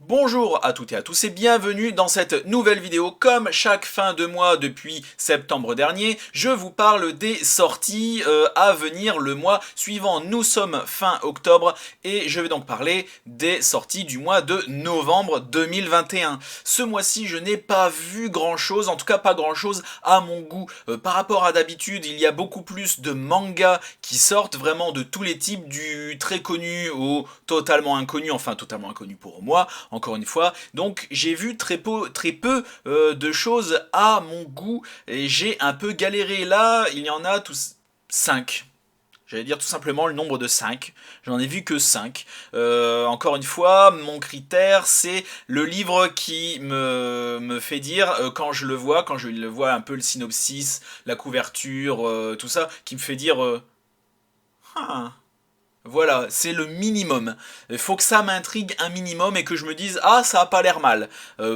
Bonjour à toutes et à tous et bienvenue dans cette nouvelle vidéo. Comme chaque fin de mois depuis septembre dernier, je vous parle des sorties à venir le mois suivant. Nous sommes fin octobre et je vais donc parler des sorties du mois de novembre 2021. Ce mois-ci, je n'ai pas vu grand-chose, en tout cas pas grand-chose à mon goût. Par rapport à d'habitude, il y a beaucoup plus de mangas qui sortent vraiment de tous les types, du très connu au totalement inconnu, enfin totalement inconnu pour moi. Encore une fois, donc j'ai vu très peu de choses à mon goût et j'ai un peu galéré. Là, il y en a tous 5. J'allais dire tout simplement le nombre de 5. J'en ai vu que 5. Encore une fois, mon critère, c'est le livre qui me fait dire, quand je le vois un peu le synopsis, la couverture, tout ça, qui me fait dire... Ah, voilà, c'est le minimum. Il faut que ça m'intrigue un minimum et que je me dise ah ça a pas l'air mal.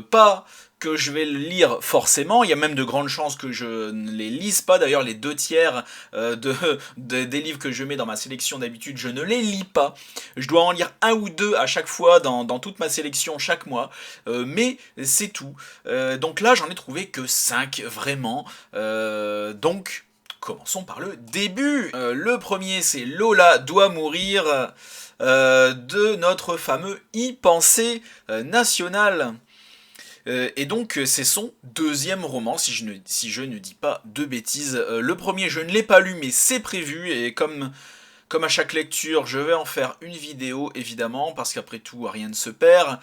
Pas que je vais le lire forcément, il y a même de grandes chances que je ne les lise pas. D'ailleurs les deux tiers des livres que je mets dans ma sélection d'habitude, je ne les lis pas. Je dois en lire un ou deux à chaque fois dans toute ma sélection chaque mois. Mais c'est tout. Donc là j'en ai trouvé que 5 vraiment. Donc... Commençons par le début. Le premier, c'est Lola doit mourir de notre fameux e-pensée national. Et donc, c'est son deuxième roman, si je ne dis pas de bêtises. Le premier, je ne l'ai pas lu, mais c'est prévu. Et comme à chaque lecture, je vais en faire une vidéo, évidemment, parce qu'après tout, rien ne se perd.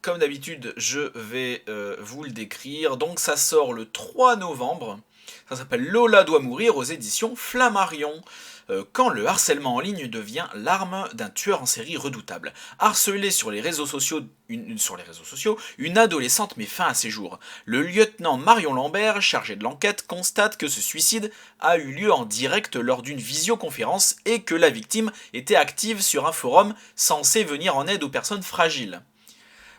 Comme d'habitude, je vais vous le décrire. Donc, ça sort le 3 novembre. Ça s'appelle Lola doit mourir aux éditions Flammarion. Quand le harcèlement en ligne devient l'arme d'un tueur en série redoutable. Harcelée sur les réseaux sociaux, une adolescente met fin à ses jours. Le lieutenant Marion Lambert, chargé de l'enquête, constate que ce suicide a eu lieu en direct lors d'une visioconférence et que la victime était active sur un forum censé venir en aide aux personnes fragiles.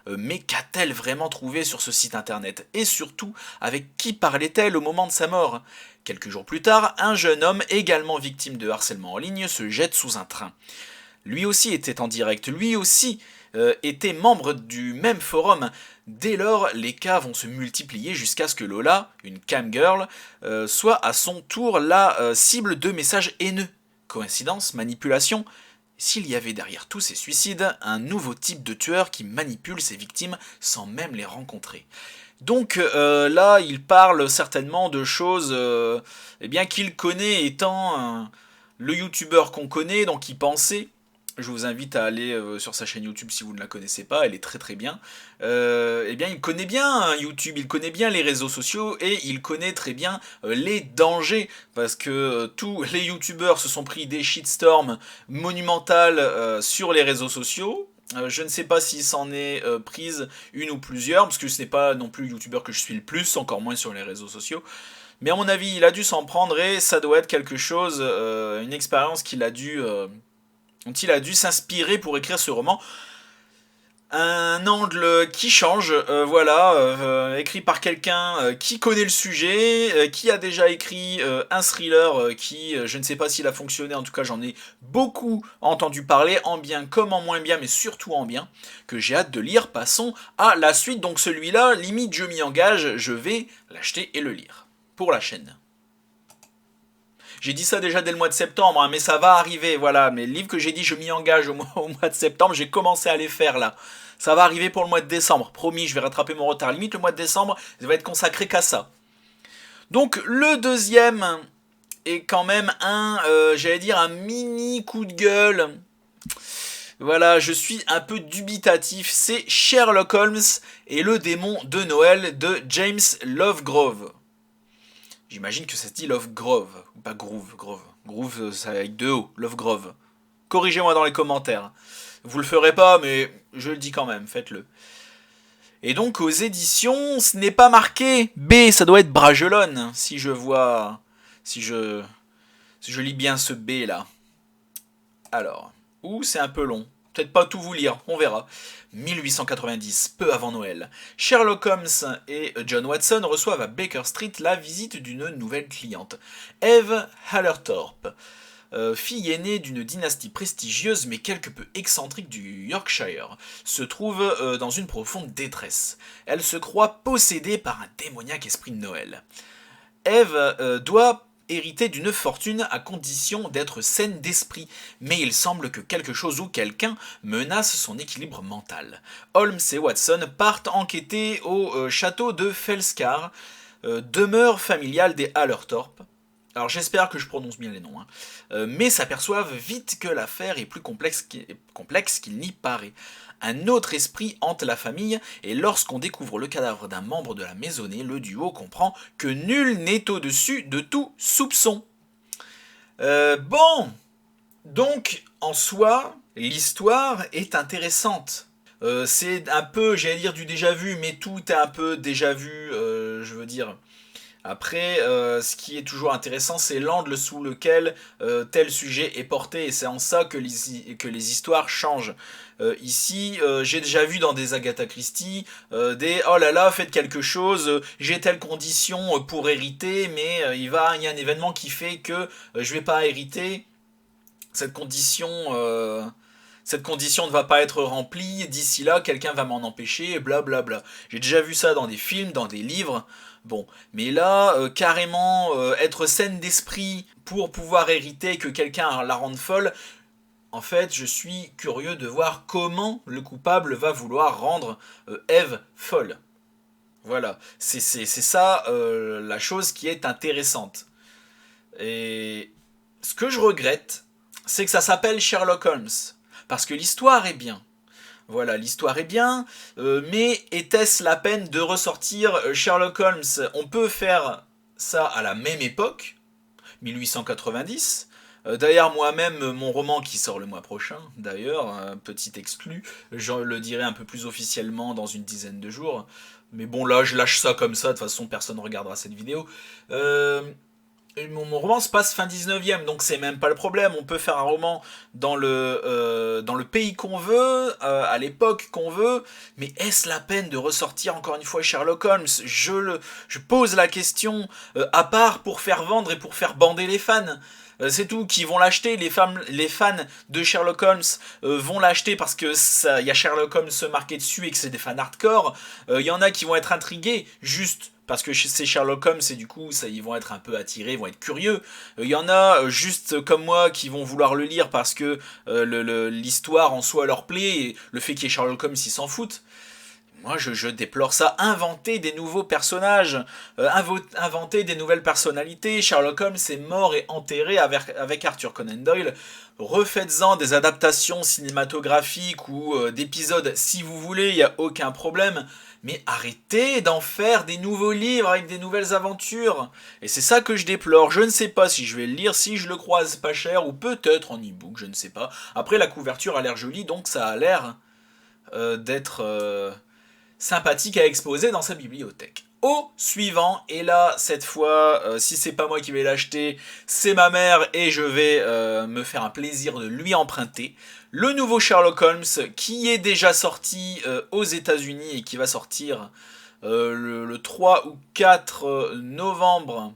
Mais qu'a-t-elle vraiment trouvé sur ce site internet? Et surtout, avec qui parlait-elle au moment de sa mort? Quelques jours plus tard, un jeune homme, également victime de harcèlement en ligne, se jette sous un train. Lui aussi était en direct, lui aussi était membre du même forum. Dès lors, les cas vont se multiplier jusqu'à ce que Lola, une camgirl, soit à son tour la cible de messages haineux. Coïncidence? Manipulation? S'il y avait derrière tous ces suicides un nouveau type de tueur qui manipule ses victimes sans même les rencontrer. Donc là, il parle certainement de choses eh bien qu'il connaît étant le youtubeur qu'on connaît, donc il pensait. Je vous invite à aller sur sa chaîne YouTube si vous ne la connaissez pas, elle est très très bien. Eh bien, il connaît bien YouTube, il connaît bien les réseaux sociaux et il connaît très bien les dangers parce que tous les youtubeurs se sont pris des shitstorms monumentales sur les réseaux sociaux. Je ne sais pas s'il s'en est prise une ou plusieurs, parce que ce n'est pas non plus le youtubeur que je suis le plus, encore moins sur les réseaux sociaux. Mais à mon avis, il a dû s'en prendre et ça doit être quelque chose, une expérience dont il a dû s'inspirer pour écrire ce roman. Un angle qui change, écrit par quelqu'un qui connaît le sujet, qui a déjà écrit un thriller qui, je ne sais pas s'il a fonctionné, en tout cas j'en ai beaucoup entendu parler, en bien comme en moins bien, mais surtout en bien, que j'ai hâte de lire. Passons à la suite, donc celui-là, limite je m'y engage, je vais l'acheter et le lire, pour la chaîne. J'ai dit ça déjà dès le mois de septembre, hein, mais ça va arriver, voilà. Mais le livre que j'ai dit, je m'y engage au mois de septembre, j'ai commencé à les faire là. Ça va arriver pour le mois de décembre. Promis, je vais rattraper mon retard. Limite, le mois de décembre, ça va être consacré qu'à ça. Donc, le deuxième est quand même un mini coup de gueule. Voilà, je suis un peu dubitatif. C'est Sherlock Holmes et le démon de Noël de James Lovegrove. J'imagine que ça se dit Lovegrove, ou pas Groove, Grove. Groove, c'est avec deux O, Lovegrove. Corrigez-moi dans les commentaires. Vous le ferez pas, mais je le dis quand même, faites-le. Et donc aux éditions, ce n'est pas marqué B, ça doit être Bragelonne, si je lis bien ce B là. Alors, c'est un peu long. Peut-être pas tout vous lire, on verra. 1890, peu avant Noël. Sherlock Holmes et John Watson reçoivent à Baker Street la visite d'une nouvelle cliente, Eve Hallertorp. fille aînée d'une dynastie prestigieuse mais quelque peu excentrique du Yorkshire, se trouve dans une profonde détresse. Elle se croit possédée par un démoniaque esprit de Noël. Eve doit hériter d'une fortune à condition d'être saine d'esprit, mais il semble que quelque chose ou quelqu'un menace son équilibre mental. Holmes et Watson partent enquêter au château de Fellscar, demeure familiale des Hallertorp. Alors j'espère que je prononce bien les noms, mais s'aperçoivent vite que l'affaire est plus complexe qu'il n'y paraît. Un autre esprit hante la famille, et lorsqu'on découvre le cadavre d'un membre de la maisonnée, le duo comprend que nul n'est au-dessus de tout soupçon. Bon, donc en soi, l'histoire est intéressante. C'est un peu, j'allais dire du déjà vu, mais tout est un peu déjà vu, je veux dire. Après, ce qui est toujours intéressant, c'est l'angle sous lequel tel sujet est porté, et c'est en ça que les histoires changent. Ici, j'ai déjà vu dans des Agatha Christie des oh là là, faites quelque chose, j'ai telle condition pour hériter, mais il y a un événement qui fait que je vais pas hériter. Cette condition, cette condition ne va pas être remplie, d'ici là, quelqu'un va m'en empêcher, blablabla. Bla bla. J'ai déjà vu ça dans des films, dans des livres. Bon, mais là, carrément, être saine d'esprit pour pouvoir hériter et que quelqu'un la rende folle, en fait, je suis curieux de voir comment le coupable va vouloir rendre Eve folle. Voilà, c'est ça la chose qui est intéressante. Et ce que je regrette, c'est que ça s'appelle Sherlock Holmes. Parce que l'histoire est bien. Voilà, l'histoire est bien, mais était-ce la peine de ressortir Sherlock Holmes? On peut faire ça à la même époque, 1890. D'ailleurs, moi-même, mon roman qui sort le mois prochain, d'ailleurs, un petit exclu, je le dirai un peu plus officiellement dans une dizaine de jours. Mais bon, là, je lâche ça comme ça, de toute façon, personne ne regardera cette vidéo. Mon roman se passe fin 19e, donc c'est même pas le problème. On peut faire un roman dans le pays qu'on veut, à l'époque qu'on veut, mais est-ce la peine de ressortir encore une fois Sherlock Holmes? Je pose la question, à part pour faire vendre et pour faire bander les fans. C'est tout, qui vont l'acheter, les fans de Sherlock Holmes vont l'acheter parce que y a Sherlock Holmes marqué dessus et que c'est des fans hardcore. Il y en a qui vont être intrigués, juste parce que c'est Sherlock Holmes et du coup ils vont être un peu attirés, ils vont être curieux. Il y en a juste comme moi qui vont vouloir le lire parce que l'histoire en soi leur plaît et le fait qu'il y ait Sherlock Holmes ils s'en foutent. Moi je déplore ça, inventer des nouveaux personnages, inventer des nouvelles personnalités. Sherlock Holmes est mort et enterré avec Arthur Conan Doyle. Refaites-en des adaptations cinématographiques ou d'épisodes si vous voulez, il n'y a aucun problème. Mais arrêtez d'en faire des nouveaux livres avec des nouvelles aventures. Et c'est ça que je déplore. Je ne sais pas si je vais le lire, si je le croise pas cher, ou peut-être en e-book, je ne sais pas. Après, la couverture a l'air jolie, donc ça a l'air d'être sympathique à exposer dans sa bibliothèque. Au suivant, et là, cette fois, si c'est pas moi qui vais l'acheter, c'est ma mère, et je vais me faire un plaisir de lui emprunter. Le nouveau Sherlock Holmes, qui est déjà sorti aux États-Unis et qui va sortir le 3 ou 4 novembre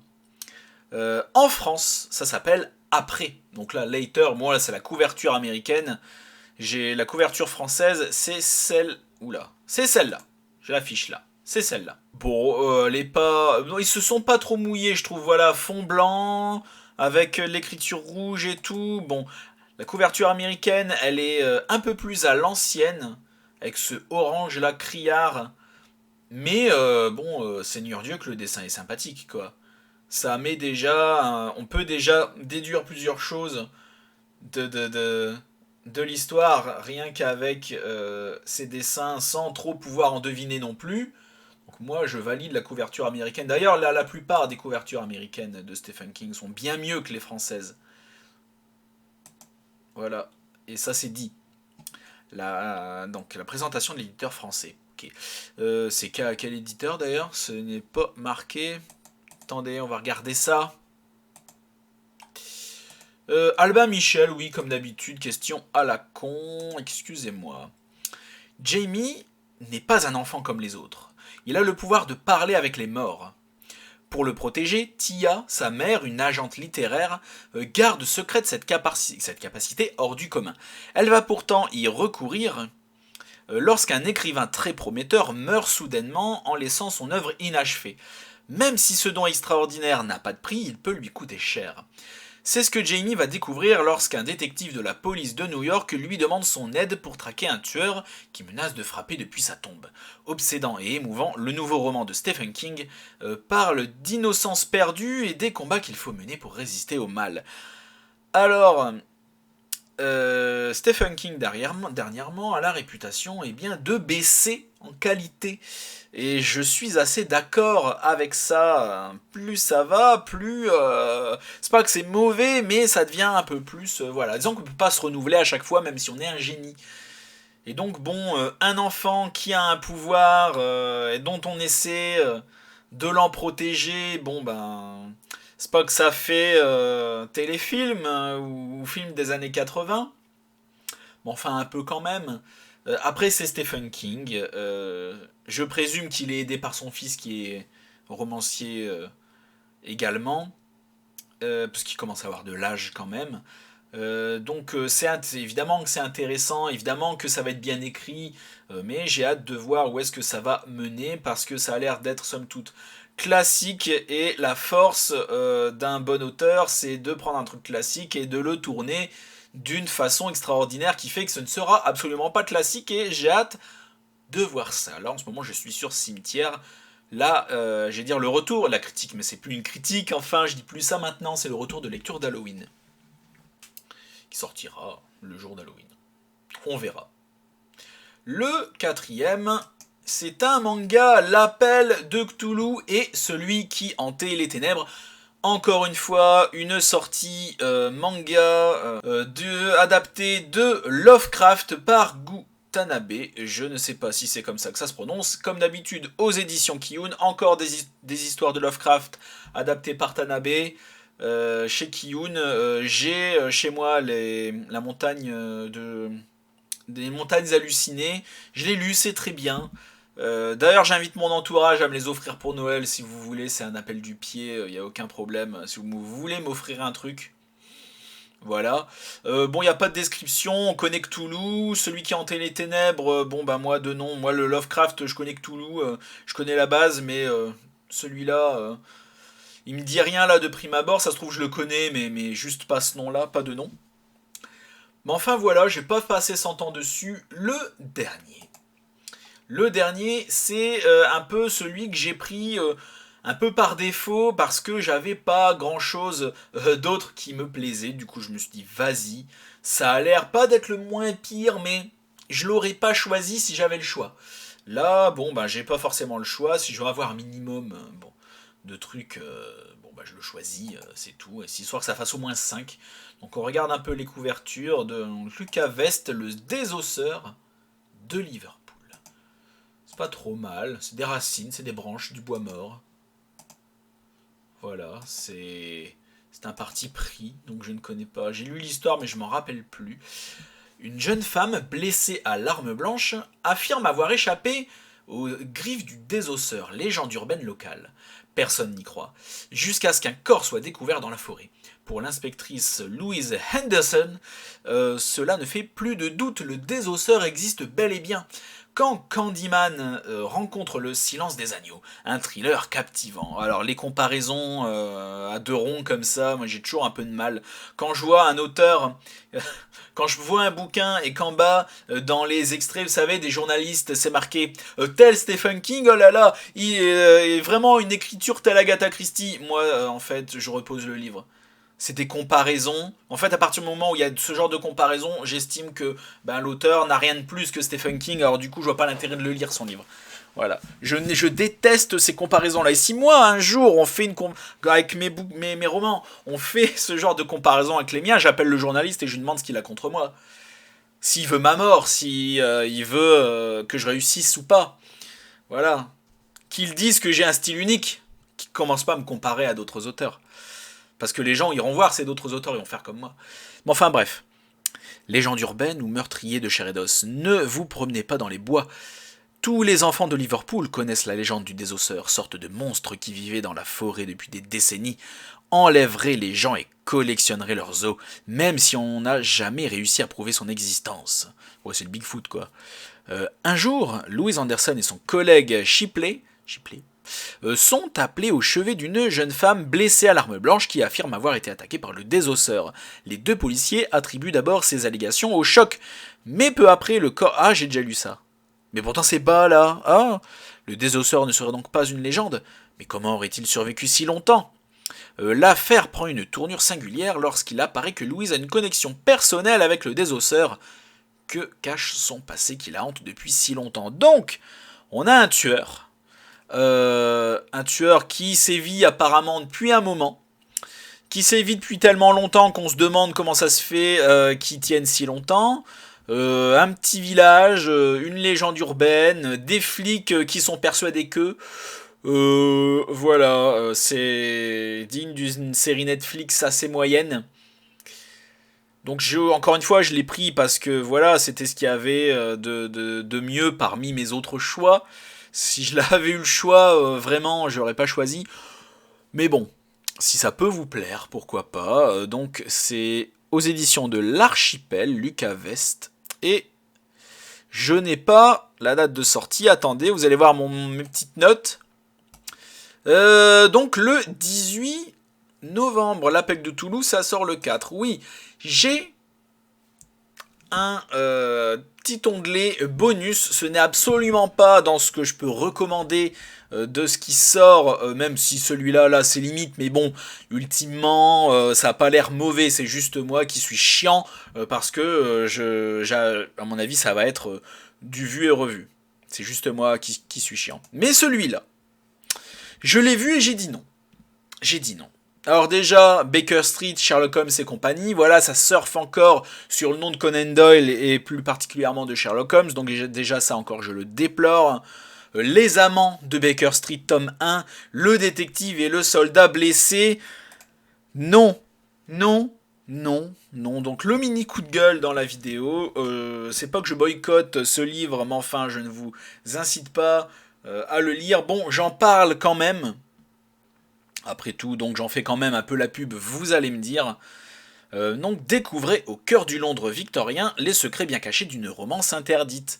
en France. Ça s'appelle Après. Donc là, Later, moi, là, c'est la couverture américaine. J'ai la couverture française, c'est celle... Oula, c'est celle-là. Je l'affiche là. C'est celle-là. Bon, elle est pas... Non, ils se sont pas trop mouillés, je trouve. Voilà, fond blanc, avec l'écriture rouge et tout. Bon, la couverture américaine, elle est un peu plus à l'ancienne, avec ce orange là criard. Mais bon, Seigneur Dieu que le dessin est sympathique, quoi. Ça met déjà... on peut déjà déduire plusieurs choses de l'histoire, rien qu'avec ces dessins, sans trop pouvoir en deviner non plus. Donc moi, je valide la couverture américaine. D'ailleurs, la plupart des couvertures américaines de Stephen King sont bien mieux que les françaises. Voilà, et ça c'est dit. Donc la présentation de l'éditeur français. Okay. C'est quel éditeur d'ailleurs? Ce n'est pas marqué. Attendez, on va regarder ça. Albin Michel, oui, comme d'habitude, question à la con, excusez-moi. Jamie n'est pas un enfant comme les autres. Il a le pouvoir de parler avec les morts. Pour le protéger, Tia, sa mère, une agente littéraire, garde secrète cette capacité hors du commun. Elle va pourtant y recourir lorsqu'un écrivain très prometteur meurt soudainement en laissant son œuvre inachevée. Même si ce don extraordinaire n'a pas de prix, il peut lui coûter cher. C'est ce que Jamie va découvrir lorsqu'un détective de la police de New York lui demande son aide pour traquer un tueur qui menace de frapper depuis sa tombe. Obsédant et émouvant, le nouveau roman de Stephen King parle d'innocence perdue et des combats qu'il faut mener pour résister au mal. Alors, Stephen King dernièrement a la réputation de baisser en qualité. Et je suis assez d'accord avec ça. Plus ça va, plus... c'est pas que c'est mauvais, mais ça devient un peu plus... voilà, disons qu'on peut pas se renouveler à chaque fois, même si on est un génie. Et donc, bon, un enfant qui a un pouvoir et dont on essaie de l'en protéger, bon, ben... c'est pas que ça fait téléfilm ou film des années 80. Bon, enfin, un peu quand même. Après, c'est Stephen King. Je présume qu'il est aidé par son fils qui est romancier également. Parce qu'il commence à avoir de l'âge quand même. Donc évidemment que c'est intéressant, évidemment que ça va être bien écrit, mais j'ai hâte de voir où est-ce que ça va mener, parce que ça a l'air d'être somme toute classique, et la force d'un bon auteur, c'est de prendre un truc classique et de le tourner d'une façon extraordinaire qui fait que ce ne sera absolument pas classique, et j'ai hâte de voir ça. Là en ce moment je suis sur Cimetière. Là, je vais dire le retour, la critique, mais c'est plus une critique, enfin je dis plus ça maintenant, c'est le retour de lecture d'Halloween qui sortira le jour d'Halloween. On verra. Le quatrième, c'est un manga, L'Appel de Cthulhu et celui qui hantait les ténèbres. Encore une fois, une sortie manga adaptée de Lovecraft par Gu Tanabe. Je ne sais pas si c'est comme ça que ça se prononce. Comme d'habitude, aux éditions Kiyun, encore des histoires de Lovecraft adaptées par Tanabe. Chez Kiyun, j'ai chez moi la montagne des montagnes hallucinées. Je l'ai lu, c'est très bien. D'ailleurs, j'invite mon entourage à me les offrir pour Noël si vous voulez. C'est un appel du pied, il n'y a aucun problème. Si vous voulez m'offrir un truc, voilà. Bon, il n'y a pas de description. On connaît Cthulhu, celui qui hantait les ténèbres. Bon, bah moi de nom. Moi, le Lovecraft, je connais Cthulhu. Je connais la base, mais celui-là. Il me dit rien là de prime abord, ça se trouve je le connais, mais juste pas ce nom-là, pas de nom. Mais enfin voilà, j'ai pas passé 100 ans dessus. Le dernier, c'est un peu celui que j'ai pris un peu par défaut parce que j'avais pas grand-chose d'autre qui me plaisait. Du coup je me suis dit vas-y, ça a l'air pas d'être le moins pire, mais je l'aurais pas choisi si j'avais le choix. Là, bon bah j'ai pas forcément le choix, si je veux avoir un minimum... bon, de trucs, bon bah je le choisis, c'est tout, et c'est histoire que ça fasse au moins 5. Donc on regarde un peu les couvertures de Lucas Vest, le désosseur de Liverpool. C'est pas trop mal, c'est des racines, c'est des branches, du bois mort. Voilà, c'est un parti pris, donc je ne connais pas. J'ai lu l'histoire mais je m'en rappelle plus. Une jeune femme blessée à l'arme blanche affirme avoir échappé aux griffes du désosseur, légende urbaine locale. Personne n'y croit, jusqu'à ce qu'un corps soit découvert dans la forêt. Pour l'inspectrice Louise Henderson, cela ne fait plus de doute, le désosseur existe bel et bien. Quand Candyman rencontre le silence des agneaux, un thriller captivant. Alors les comparaisons à deux ronds comme ça, moi j'ai toujours un peu de mal. Quand je vois un auteur, quand je vois un bouquin et qu'en bas, dans les extraits, vous savez, des journalistes, c'est marqué tel Stephen King, oh là là, il est vraiment une écriture telle Agatha Christie. Moi, en fait, je repose le livre. C'est des comparaisons. En fait, à partir du moment où il y a ce genre de comparaison, j'estime que l'auteur n'a rien de plus que Stephen King, alors du coup, je vois pas l'intérêt de le lire, son livre. Voilà. Je déteste ces comparaisons-là. Et si moi, un jour, on fait avec mes romans, on fait ce genre de comparaison avec les miens, j'appelle le journaliste et je lui demande ce qu'il a contre moi. S'il veut ma mort, si il veut que je réussisse ou pas. Voilà. Qu'il dise que j'ai un style unique, qu'il commence pas à me comparer à d'autres auteurs. Parce que les gens iront voir ces d'autres auteurs, ils vont faire comme moi. Mais enfin bref. Légende urbaine ou meurtrier de chair et d'os, ne vous promenez pas dans les bois. Tous les enfants de Liverpool connaissent la légende du désosseur, sorte de monstre qui vivait dans la forêt depuis des décennies, enlèverait les gens et collectionnerait leurs os, même si on n'a jamais réussi à prouver son existence. Ouais, c'est le Bigfoot, quoi. Un jour, Louis Anderson et son collègue Shipley sont appelés au chevet d'une jeune femme blessée à l'arme blanche qui affirme avoir été attaquée par le désosseur. Les deux policiers attribuent d'abord ces allégations au choc, mais peu après le corps... Ah, j'ai déjà lu ça. Mais pourtant c'est bas là. Ah, le désosseur ne serait donc pas une légende. Mais comment aurait-il survécu si longtemps ? L'affaire prend une tournure singulière lorsqu'il apparaît que Louise a une connexion personnelle avec le désosseur. Que cache son passé qui la hante depuis si longtemps ? Donc, on a un tueur. Un tueur qui sévit apparemment depuis un moment. Qui sévit depuis tellement longtemps qu'on se demande comment ça se fait qu'il tienne si longtemps. Un petit village, une légende urbaine, des flics qui sont persuadés que... voilà, c'est digne d'une série Netflix assez moyenne. Donc encore une fois, je l'ai pris parce que voilà, c'était ce qu'il y avait de mieux parmi mes autres choix. Si je l'avais eu le choix, vraiment, j'aurais pas choisi. Mais bon, si ça peut vous plaire, pourquoi pas. Donc c'est aux éditions de l'Archipel, Lucas Vest. Et je n'ai pas la date de sortie. Attendez, vous allez voir mes petites notes. Donc le 18 novembre, l'Appel de Toulouse, ça sort le 4. Oui, j'ai un petit onglet bonus. Ce n'est absolument pas dans ce que je peux recommander de ce qui sort, même si celui-là, là, c'est limite. Mais bon, ultimement, ça n'a pas l'air mauvais. C'est juste moi qui suis chiant parce que, à mon avis, ça va être du vu et revu. C'est juste moi qui suis chiant. Mais celui-là, je l'ai vu et j'ai dit non. J'ai dit non. Alors déjà, Baker Street, Sherlock Holmes et compagnie, voilà, ça surfe encore sur le nom de Conan Doyle et plus particulièrement de Sherlock Holmes, donc déjà ça encore je le déplore. Les amants de Baker Street, tome 1, le détective et le soldat blessé, non, non, non, non. Donc le mini coup de gueule dans la vidéo, c'est pas que je boycotte ce livre, mais enfin je ne vous incite pas à le lire. Bon, j'en parle quand même. Après tout, donc j'en fais quand même un peu la pub, vous allez me dire. Donc découvrez au cœur du Londres victorien les secrets bien cachés d'une romance interdite.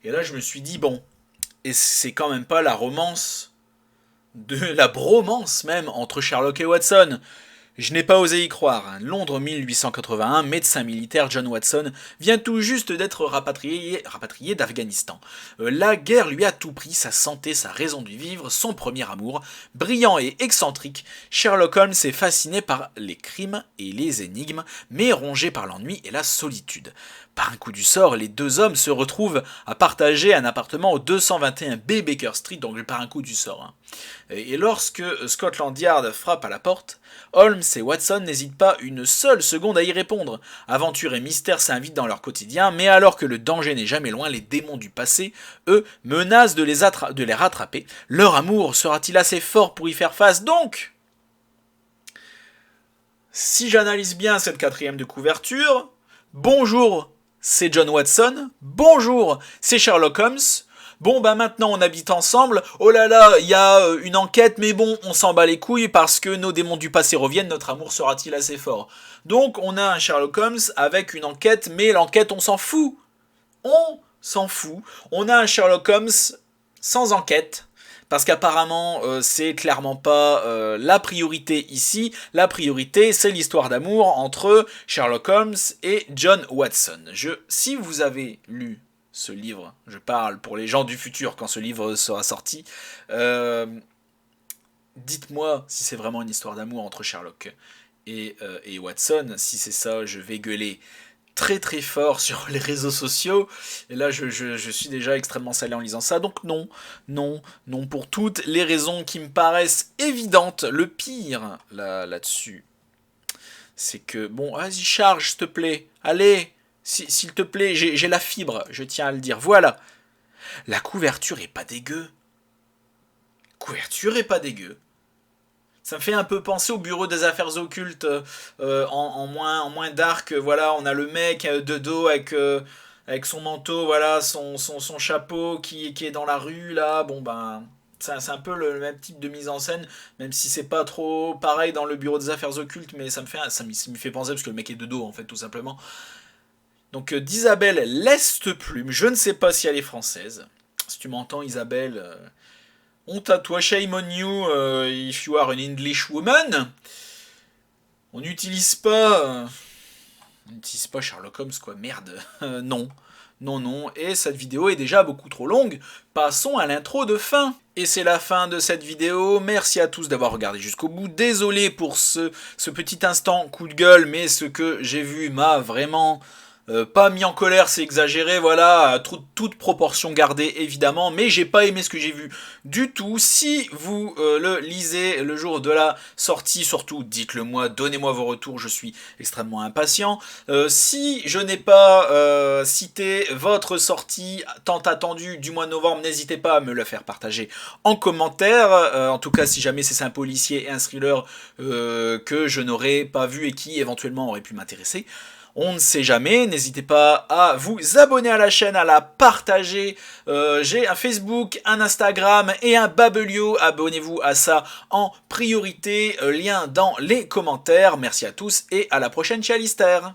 Et là je me suis dit, bon, et c'est quand même pas la romance, la bromance même, entre Sherlock et Watson. Je n'ai pas osé y croire. Londres 1881, médecin militaire John Watson vient tout juste d'être rapatrié d'Afghanistan. La guerre lui a tout pris, sa santé, sa raison de vivre, son premier amour. Brillant et excentrique, Sherlock Holmes est fasciné par les crimes et les énigmes, mais rongé par l'ennui et la solitude. Par un coup du sort, les deux hommes se retrouvent à partager un appartement au 221B Baker Street, donc par un coup du sort. Et lorsque Scotland Yard frappe à la porte, Holmes et Watson n'hésitent pas une seule seconde à y répondre. Aventure et mystère s'invitent dans leur quotidien, mais alors que le danger n'est jamais loin, les démons du passé, eux, menacent de les rattraper. Leur amour sera-t-il assez fort pour y faire face ? Donc, si j'analyse bien cette quatrième de couverture, bonjour, c'est John Watson, bonjour, c'est Sherlock Holmes. Bon bah maintenant on habite ensemble, oh là là, il y a une enquête, mais bon, on s'en bat les couilles parce que nos démons du passé reviennent, notre amour sera-t-il assez fort ? Donc on a un Sherlock Holmes avec une enquête, mais l'enquête on s'en fout. On s'en fout. On a un Sherlock Holmes sans enquête, parce qu'apparemment c'est clairement pas la priorité ici. La priorité c'est l'histoire d'amour entre Sherlock Holmes et John Watson. Si vous avez lu ce livre, je parle pour les gens du futur quand ce livre sera sorti, dites-moi si c'est vraiment une histoire d'amour entre Sherlock et Watson. Si c'est ça, je vais gueuler très très fort sur les réseaux sociaux, et là je suis déjà extrêmement salé en lisant ça, donc non, non, non, pour toutes les raisons qui me paraissent évidentes. Le pire là-dessus, c'est que, bon, vas-y, charge s'il te plaît, allez, s'il te plaît, j'ai la fibre, je tiens à le dire, voilà, la couverture est pas dégueu, ça me fait un peu penser au bureau des affaires occultes en moins dark. Voilà, on a le mec de dos avec avec son manteau, voilà, son chapeau qui est dans la rue, là, bon ben... C'est un peu le même type de mise en scène, même si c'est pas trop pareil dans le bureau des affaires occultes, mais ça me fait penser parce que le mec est de dos en fait, tout simplement. Donc d'Isabelle Lesteplume, je ne sais pas si elle est française. Si tu m'entends, Isabelle, honte à toi, shame on you if you are an English woman. On n'utilise pas. On n'utilise pas Sherlock Holmes, quoi, merde. Non. Non, non, et cette vidéo est déjà beaucoup trop longue. Passons à l'intro de fin. Et c'est la fin de cette vidéo. Merci à tous d'avoir regardé jusqu'au bout. Désolé pour ce petit instant coup de gueule, mais ce que j'ai vu m'a vraiment... pas mis en colère, c'est exagéré, voilà, toute proportion gardée évidemment, mais j'ai pas aimé ce que j'ai vu du tout. Si vous le lisez le jour de la sortie, surtout dites-le moi, donnez-moi vos retours, je suis extrêmement impatient. Si je n'ai pas cité votre sortie tant attendue du mois de novembre, n'hésitez pas à me le faire partager en commentaire. En tout cas, si jamais c'est un policier et un thriller que je n'aurais pas vu et qui éventuellement aurait pu m'intéresser. On ne sait jamais, n'hésitez pas à vous abonner à la chaîne, à la partager. J'ai un Facebook, un Instagram et un Babelio. Abonnez-vous à ça en priorité. Lien dans les commentaires. Merci à tous et à la prochaine chez Alistair.